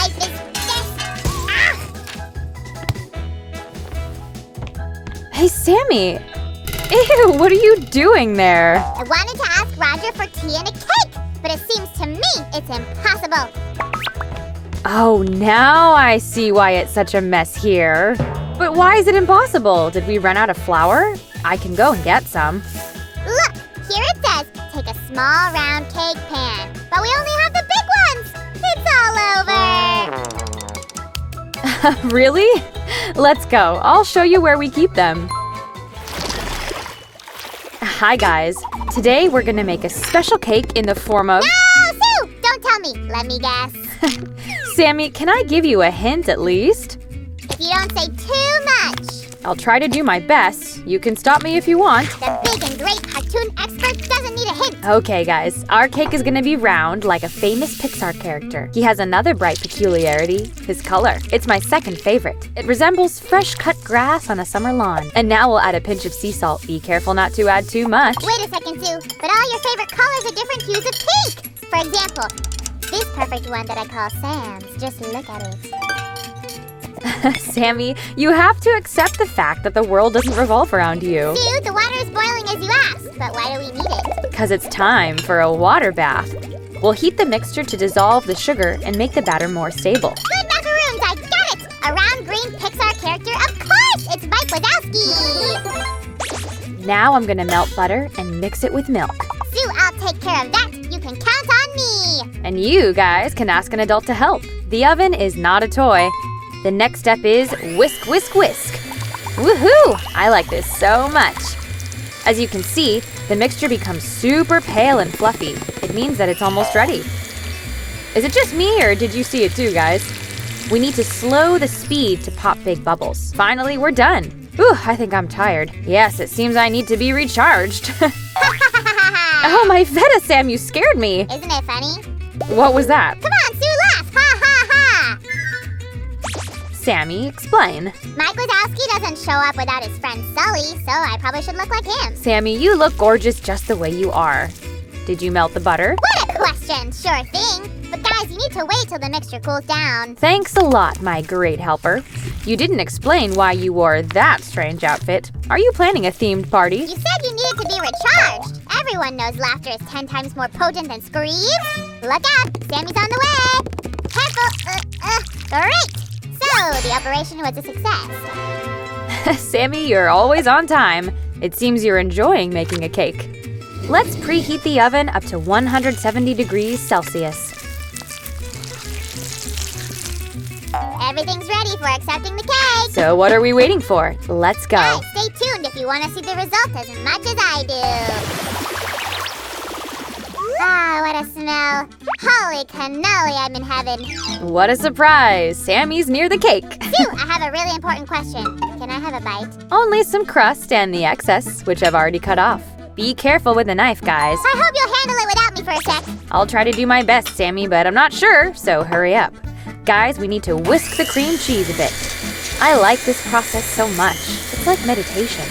life is this? Ah! Hey, Sammy! Ew, what are you doing there? I wanted to ask Roger for tea and a cake, but it seems to me it's impossible. Oh, now I see why it's such a mess here. But why is it impossible? Did we run out of flour? I can go and get some. Look, here it says, take a small round cake pan. But we only have the big ones. It's all over. Really? Let's go. I'll show you where we keep them. Hi, guys. Today we're gonna make a special cake in the form of… No, Sue! Don't tell me. Let me guess. Sammy, can I give you a hint at least? If you don't say too much. I'll try to do my best. You can stop me if you want. The big and great cartoon expert doesn't need a hint. Okay, guys. Our cake is gonna be round like a famous Pixar character. He has another bright peculiarity, his color. It's my second favorite. It resembles fresh cut grass on a summer lawn. And now we'll add a pinch of sea salt. Be careful not to add too much. Wait a second, Sue. But all your favorite colors are different hues of pink. For example, this perfect one that I call Sam's. Just look at it. Sammy, you have to accept the fact that the world doesn't revolve around you. Sue, the water is boiling as you asked. But why do we need it? Because it's time for a water bath. We'll heat the mixture to dissolve the sugar and make the batter more stable. Good macaroons, I got it! A round green Pixar character, of course! It's Mike Wazowski! Now I'm gonna melt butter and mix it with milk. Sue, I'll take care of that. You can count on me. And you guys can ask an adult to help. The oven is not a toy. The next step is whisk, whisk, whisk. Woohoo! I like this so much. As you can see, the mixture becomes super pale and fluffy. It means that it's almost ready. Is it just me or did you see it too, guys? We need to slow the speed to pop big bubbles. Finally, we're done. Whew, I think I'm tired. Yes, it seems I need to be recharged. Oh, my feta, Sam, you scared me. Isn't it funny? What was that? Come on, Sue, laugh! Ha ha ha! Sammy, explain. Mike Wazowski doesn't show up without his friend Sully, so I probably should look like him. Sammy, you look gorgeous just the way you are. Did you melt the butter? What a question! Sure thing. But guys, you need to wait till the mixture cools down. Thanks a lot, my great helper. You didn't explain why you wore that strange outfit. Are you planning a themed party? You said you needed to be recharged. Everyone knows laughter is 10 times more potent than screams. Look out! Sammy's on the way! Careful! Great! So, the operation was a success. Sammy, you're always on time. It seems you're enjoying making a cake. Let's preheat the oven up to 170 degrees Celsius. Everything's ready for accepting the cake. So what are we waiting for? Let's go. Guys, stay tuned if you want to see the result as much as I do. Ah, what a smell. Holy cannoli, I'm in heaven. What a surprise. Sammy's near the cake. Sue, I have a really important question. Can I have a bite? Only some crust and the excess, which I've already cut off. Be careful with the knife, guys. I hope you'll handle it without me for a sec. I'll try to do my best, Sammy, but I'm not sure, so hurry up. Guys, we need to whisk the cream cheese a bit. I like this process so much. It's like meditation.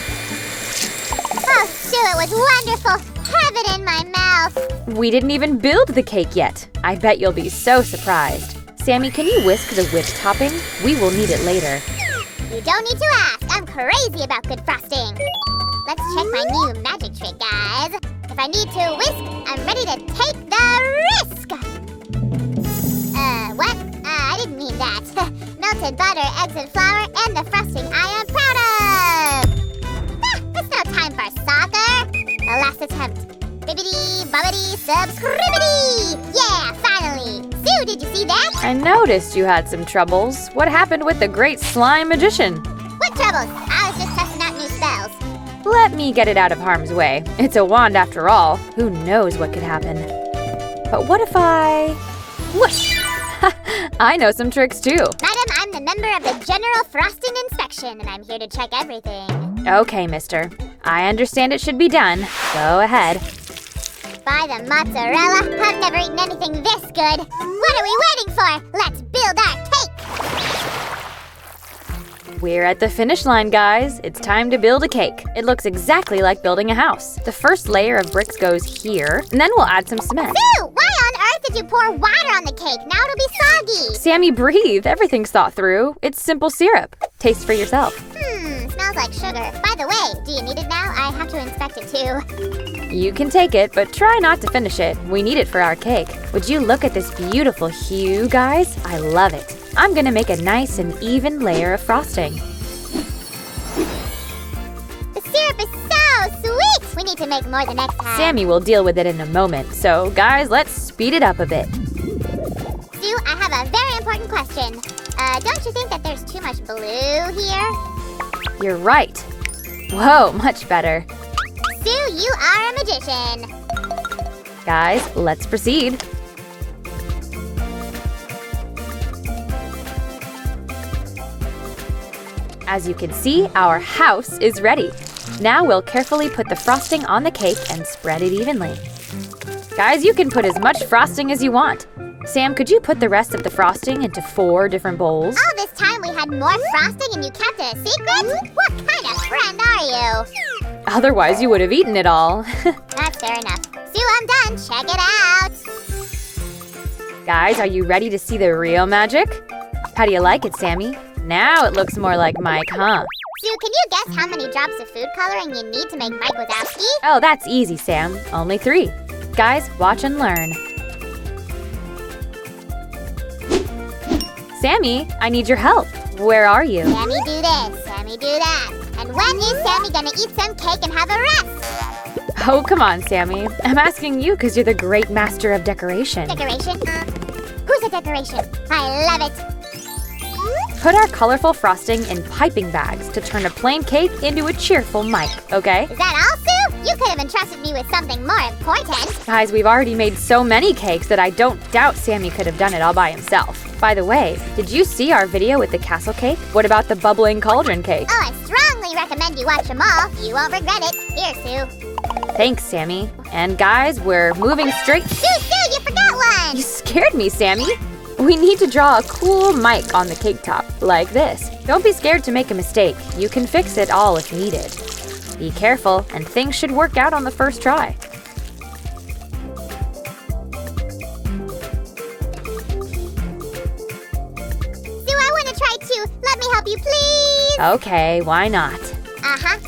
Oh, Sue, it was wonderful. Heaven in my mouth. We didn't even build the cake yet. I bet you'll be so surprised. Sammy, can you whisk the whipped topping? We will need it later. You don't need to ask. I'm crazy about good frosting. Let's check my new magic trick, guys. If I need to whisk, I'm ready to take the risk. What? I didn't mean that. Melted butter, eggs and flour, and the frosting I am proud of. It's no time for soccer. The last attempt. Bibbidi, bobbidi, subscribity. Yeah, finally. Sue, did you see that? I noticed you had some troubles. What happened with the great slime magician? What troubles? I was just testing out new spells. Let me get it out of harm's way. It's a wand after all. Who knows what could happen? But what if I… whoosh! I know some tricks too. Madam, I'm the member of the General Frosting Inspection, and I'm here to check everything. Okay, mister. I understand it should be done. Go ahead. By the mozzarella, I've never eaten anything this good. What are we waiting for? Let's build our cake. We're at the finish line, guys. It's time to build a cake. It looks exactly like building a house. The first layer of bricks goes here, and then we'll add some cement. Sue, why on earth did you pour water on the cake? Now it'll be soggy. Sammy, breathe. Everything's thought through. It's simple syrup. Taste for yourself. Smells like sugar. By the way, do you need it now? I have to inspect it too. You can take it, but try not to finish it. We need it for our cake. Would you look at this beautiful hue, guys? I love it. I'm gonna make a nice and even layer of frosting. The syrup is so sweet! We need to make more the next time. Sammy will deal with it in a moment, so guys, let's speed it up a bit. Sue, I have a very important question. Don't you think that there's too much blue here? You're right. Whoa, much better. Sue, you are a magician. Guys, let's proceed. As you can see, our house is ready. Now we'll carefully put the frosting on the cake and spread it evenly. Guys, you can put as much frosting as you want. Sam, could you put the rest of the frosting into 4 different bowls? All this time we had more frosting and you kept it a secret? What kind of friend are you? Otherwise, you would have eaten it all. That's fair enough. Sue, I'm done. Check it out. Guys, are you ready to see the real magic? How do you like it, Sammy? Now it looks more like Mike, huh? Sue, can you guess how many drops of food coloring you need to make Mike Wazowski? Oh, that's easy, Sam. Only 3. Guys, watch and learn. Sammy, I need your help. Where are you? Sammy do this, Sammy do that. And when is Sammy gonna eat some cake and have a rest? Oh, come on, Sammy. I'm asking you because you're the great master of decoration. Decoration? Who's a decoration? I love it. Put our colorful frosting in piping bags to turn a plain cake into a cheerful Mike, okay? Is that all, Sue? You could have entrusted me with something more important. Guys, we've already made so many cakes that I don't doubt Sammy could have done it all by himself. By the way, did you see our video with the castle cake? What about the bubbling cauldron cake? Oh, I strongly recommend you watch them all. You won't regret it. Here, Sue. Thanks, Sammy. And guys, we're moving straight. Sue, you forgot one! You scared me, Sammy. We need to draw a cool Mike on the cake top, like this. Don't be scared to make a mistake. You can fix it all if needed. Be careful, and things should work out on the first try. Sue, I want to try too. Let me help you, please. Okay, why not? Uh-huh.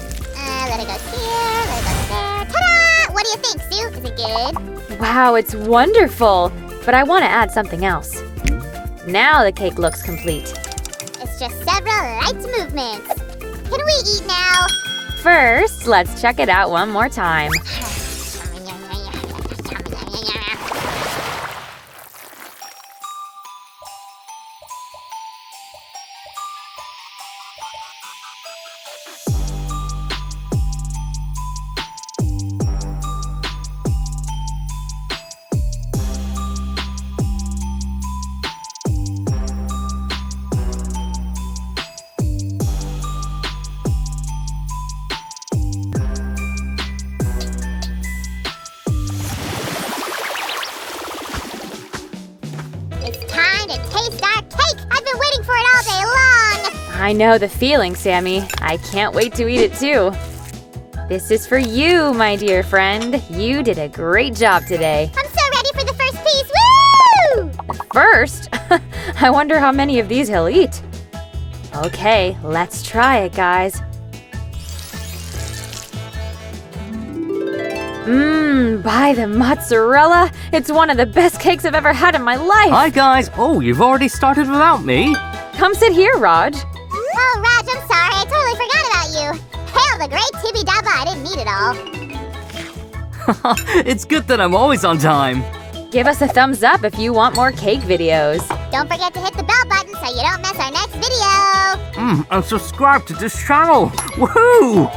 Let it go here, let it go there. Ta-da! What do you think, Sue? Is it good? Wow, it's wonderful. But I want to add something else. Now the cake looks complete. It's just several light movements. Can we eat now? First, let's check it out one more time. I know the feeling, Sammy. I can't wait to eat it too. This is for you, my dear friend. You did a great job today. I'm so ready for the first piece. Woo! First? I wonder how many of these he'll eat. Okay, let's try it, guys. By the mozzarella. It's one of the best cakes I've ever had in my life. Hi, guys. Oh, you've already started without me? Come sit here, Raj. Oh, Raj, I'm sorry. I totally forgot about you. Hail the great Tibby Dabba. I didn't need it all. It's good that I'm always on time. Give us a thumbs up if you want more cake videos. Don't forget to hit the bell button so you don't miss our next video. And subscribe to this channel. Woohoo!